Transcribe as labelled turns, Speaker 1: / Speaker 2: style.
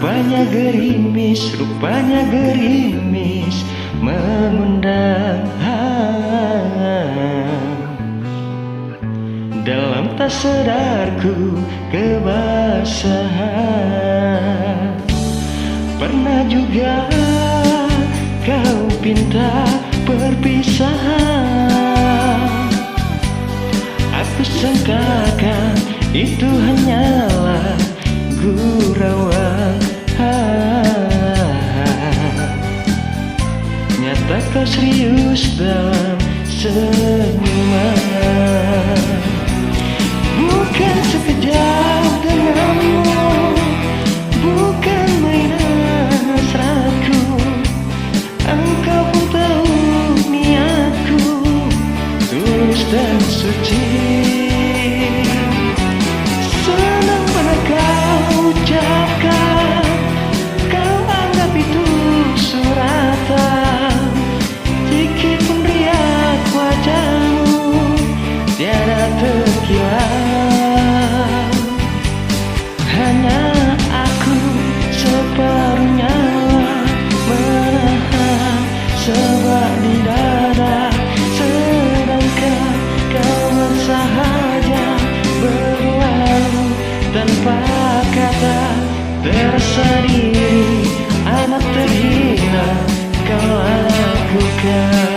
Speaker 1: rupanya gerimis mengundang. Dalam tak sadarku kebasahan. Pernah juga kau pinta perpisahan. Aku sangkakan itu hanyalah gurauan. Nyata kau serius dalam senyuman. Bukan sekejap denganmu, bukan mainan hasratku. Engkau pun tahu niatku tulus dan suci. Senang pernah kau ucapkan, kau anggap itu suratan. Sedikit pun riak wajahmu tiada terkilat. Hanya aku separuh nyawa menahan sebab di dada, sedangkan kau bersahaja berlalu tanpa kata. Terasa diri anak terhina kau lakukan.